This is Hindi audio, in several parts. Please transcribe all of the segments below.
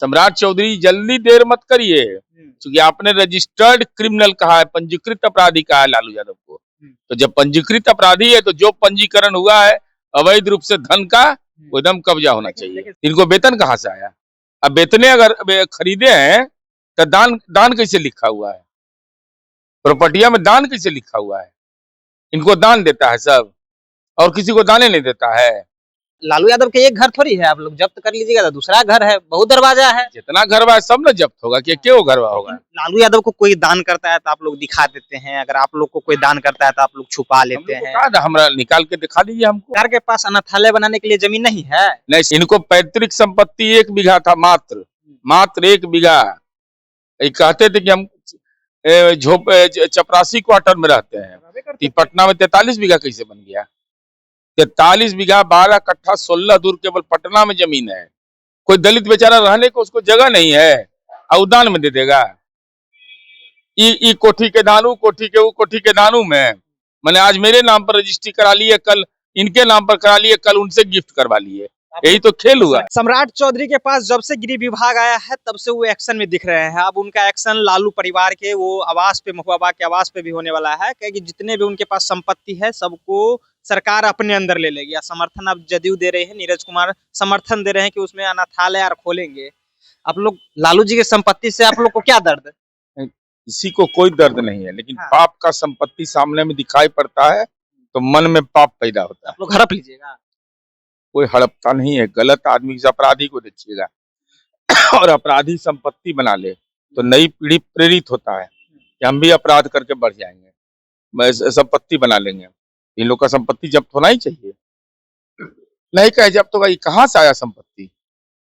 सम्राट चौधरी जल्दी देर मत करिए, क्योंकि आपने रजिस्टर्ड क्रिमिनल कहा है, पंजीकृत अपराधी कहा है लालू यादव को। तो जब पंजीकृत अपराधी है तो जो पंजीकरण हुआ है अवैध रूप से धन का, वो एकदम कब्जा होना चाहिए। इनको वेतन कहाँ से आया? अब वेतने अगर खरीदे हैं तो दान कैसे लिखा हुआ है? प्रॉपर्टिया में दान कैसे लिखा हुआ है? इनको दान देता है सब और किसी को दाने नहीं देता है। लालू यादव के एक घर थोड़ी है, आप लोग जब्त कर लीजिएगा तो दूसरा घर है, बहुत दरवाजा है। जितना घर है सब ना जब्त होगा, क्यों घर होगा? लालू यादव को कोई दान करता है तो आप लोग दिखा देते हैं, अगर आप लोग को कोई दान करता है तो आप लोग छुपा लेते हैं। हमरा निकाल के दिखा दीजिए हमको। सरकार के पास अनाथालय बनाने के लिए जमीन नहीं है? नहीं, इनको पैतृक संपत्ति 1 बीघा था, मात्र 1 बीघा। कहते थे कि हम चपरासी क्वार्टर में रहते हैं। पटना में 43 बीघा कैसे बन गया? 43 बीघा 12 कट्ठा 16 दूर केवल पटना में जमीन है। कोई दलित बेचारा रहने को उसको जगह नहीं है, अनुदान में दे देगा। ई कोठी के दानू, कोठी के दानू में मैंने आज मेरे नाम पर रजिस्ट्री करा लिए, कल इनके नाम पर करा लिए, कल उनसे गिफ्ट करवा लिए। यही तो खेल हुआ। सम्राट चौधरी के पास जब से गृह विभाग आया है तब से वो एक्शन में दिख रहे हैं। अब उनका एक्शन लालू परिवार के वो आवास पे, महुआ बाग के आवास पे भी होने वाला है, क्योंकि जितने भी उनके पास संपत्ति है सबको सरकार अपने अंदर ले लेगी। समर्थन अब जदयू दे रहे हैं, नीरज कुमार समर्थन दे रहे हैं कि उसमें अनाथालय और खोलेंगे। आप लोग लालू जी की संपत्ति से आप लोग को क्या दर्द? किसी को कोई दर्द नहीं है, लेकिन पाप का संपत्ति सामने में दिखाई पड़ता है तो मन में पाप पैदा होता है। आप लोग हड़प लीजिएगा? कोई हड़पता नहीं है। गलत आदमी से अपराधी को देखिएगा और अपराधी संपत्ति बना ले तो नई पीढ़ी प्रेरित होता है कि हम भी अपराध करके बढ़ जाएंगे, संपत्ति बना लेंगे। इन लोग का संपत्ति जब्त होना ही चाहिए। नहीं कहे जब्त होगा, ये कहाँ से आया संपत्ति?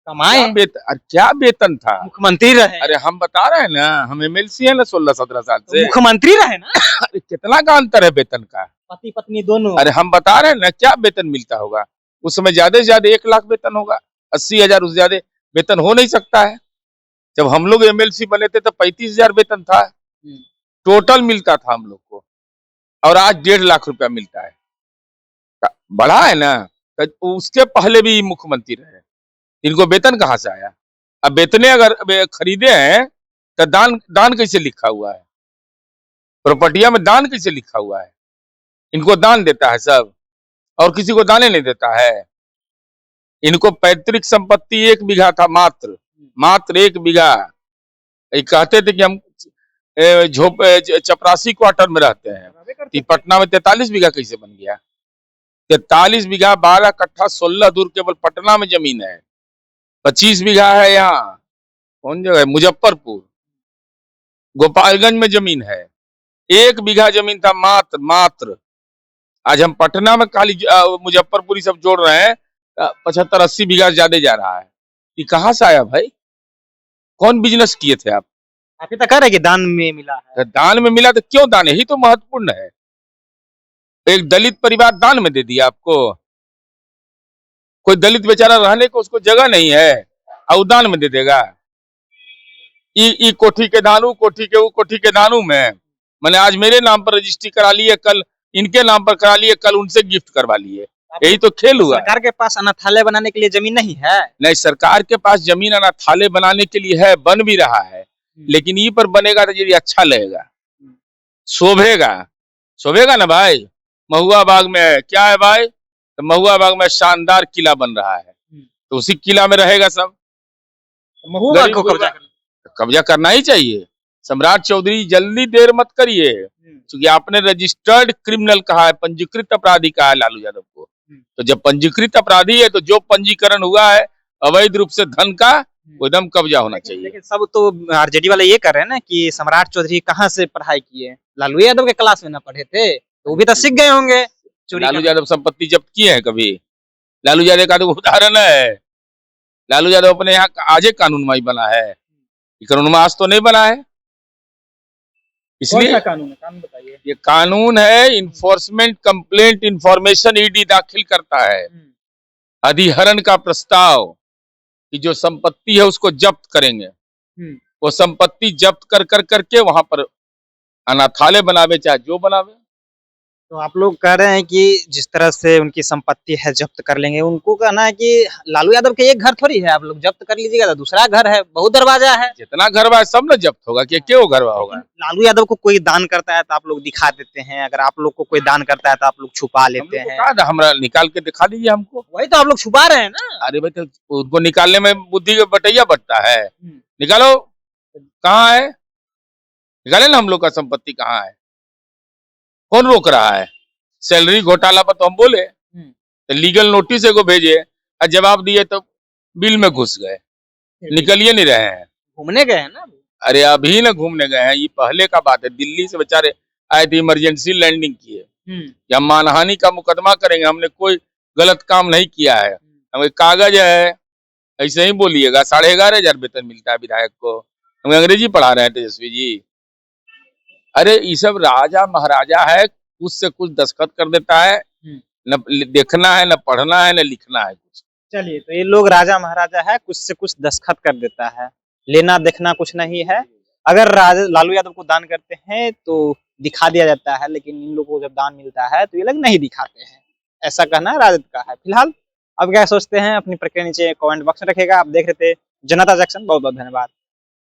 कमाए क्या वेतन था? मुख्यमंत्री रहे। अरे हम बता रहे हैं ना, हम एमएलसी है ना 16-17 साल से। मुख्यमंत्री रहे ना। अरे कितना का अंतर है वेतन का? पति पत्नी दोनों। अरे हम बता रहे हैं ना, क्या वेतन मिलता होगा उस समय? ज्यादा से ज्यादा 1 लाख वेतन होगा, 80,000 उससे ज्यादा वेतन हो नहीं सकता है। जब हम लोग एमएलसी बने थे तो 35,000 वेतन था टोटल मिलता था हम लोग को, और आज 1.5 लाख रुपया मिलता है। बढ़ा है ना। तो उसके पहले भी मुख्यमंत्री रहे, इनको वेतन कहाँ से आया? अब वेतने अगर खरीदे हैं तो दान कैसे लिखा हुआ है? प्रॉपर्टिया में दान कैसे लिखा हुआ है? इनको दान देता है सब और किसी को दाने नहीं देता है। इनको पैतृक संपत्ति 1 बीघा था, मात्र 1 बीघा। कहते थे कि हम चपरासी क्वार्टर में रहते हैं। पटना में 43 बीघा कैसे बन गया? 43 बीघा 12 कट्ठा 16 दूर केवल पटना में जमीन है। 25 बीघा है यहाँ, कौन जगह है, मुजफ्फरपुर, गोपालगंज में जमीन है। 1 बीघा जमीन था मात्र। आज हम पटना में खाली मुजफ्फरपुरी सब जोड़ रहे हैं, 75-80 बीघा ज्यादा जा रहा है। ये कहाँ से आया भाई? कौन बिजनेस किए थे आप? आप ही तो कह रहे कि दान में मिला है। दान में मिला तो क्यों दान? यही तो महत्वपूर्ण है। एक दलित परिवार दान में दे दिया आपको। कोई दलित बेचारा रहने को उसको जगह नहीं है, अनुदान में दे देगा। ई कोठी के दानू, कोठी के दानू में मैंने आज मेरे नाम पर रजिस्ट्री करा लिए, कल इनके नाम पर करा लिए, कल उनसे गिफ्ट करवा लिए। यही तो खेल हुआ। सरकार के पास अनाथालय बनाने के लिए जमीन नहीं है? नहीं, सरकार के पास जमीन अनाथालय बनाने के लिए है, बन भी रहा है, लेकिन ये पर बनेगा तो यदि अच्छा लगेगा, शोभेगा ना भाई। महुआ बाग में क्या है भाई? तो महुआ बाग में शानदार किला बन रहा है, तो उसी किला में रहेगा सब। महुआ बाग को कब्जा करना ही चाहिए। सम्राट चौधरी जल्दी देर मत करिए, क्योंकि आपने रजिस्टर्ड क्रिमिनल कहा है, पंजीकृत अपराधी कहा है लालू यादव को। तो जब पंजीकृत अपराधी है तो जो पंजीकरण हुआ है अवैध रूप से धन का, वो एकदम कब्जा होना चाहिए। लेकिन सब तो आरजेडी वाले ये कर रहे हैं ना कि सम्राट चौधरी कहाँ से पढ़ाई किए? लालू यादव के क्लास में ना पढ़े थे तो वो भी तो सीख गए होंगे। लालू यादव संपत्ति जब्त किए हैं कभी? लालू यादव का तो उदाहरण है। लालू यादव अपने यहाँ आज कानूनमाई बना है, कानून आज तो नहीं बना है। इसलिए कानून बताइए। ये कानून है इन्फोर्समेंट कंप्लेंट इंफॉर्मेशन, ईडी दाखिल करता है अधिहरण का प्रस्ताव कि जो संपत्ति है उसको जब्त करेंगे। वो संपत्ति जब्त कर करके वहां पर अनाथालय बनावे, चाहे जो बनावे। तो आप लोग कह रहे हैं कि जिस तरह से उनकी संपत्ति है जब्त कर लेंगे, उनको कहना है कि लालू यादव के एक घर थोड़ी है, आप लोग जब्त कर लीजिएगा तो दूसरा घर है, बहुत दरवाजा है। जितना घरवा है सब न जब्त होगा, कि क्यों घरवा होगा। लेकिन लालू यादव को कोई दान करता है तो आप लोग दिखा देते हैं, अगर आप लोग को कोई दान करता है तो आप लोग छुपा हम लेते लोग को हैं। कहा था, हमरा निकाल के दिखा दीजिए हमको। वही तो आप लोग छुपा रहे हैं ना। अरे भाई, तो उनको निकालने में बुद्धि का बटैया बटता है। हम्म। निकालो, कहाँ है, निकाले ना हम लोग का संपत्ति कहाँ है, कौन रोक रहा है। सैलरी घोटाला पर तो हम बोले, तो लीगल नोटिस एगो भेजे और जवाब दिए तो बिल में घुस गए, निकलिए नहीं रहे हैं। घूमने गए हैं ना। अरे अभी न घूमने गए हैं, ये पहले का बात है। दिल्ली से बेचारे आए थे, इमरजेंसी लैंडिंग किए कि हम मानहानि का मुकदमा करेंगे, हमने कोई गलत काम नहीं किया है, हमें कागज है। ऐसे ही बोलिएगा, 11,500 वेतन मिलता है विधायक को। हम अंग्रेजी पढ़ा रहे हैं तेजस्वी जी। अरे ये सब राजा महाराजा है, कुछ से कुछ दस्तखत कर देता है, न देखना है, न पढ़ना है, न लिखना है कुछ। चलिए, तो ये लोग राजा महाराजा है, कुछ से कुछ दस्तखत कर देता है, लेना देखना कुछ नहीं है। अगर लालू यादव को दान करते हैं तो दिखा दिया जाता है, लेकिन इन लोगों को जब दान मिलता है तो ये लोग नहीं दिखाते हैं। ऐसा कहना राजद का है फिलहाल। अब क्या सोचते हैं अपनी प्रतिक्रिया नीचे कमेंट बॉक्स में रखेगा। आप देख रहे थे जनता जंक्शन, बहुत बहुत धन्यवाद।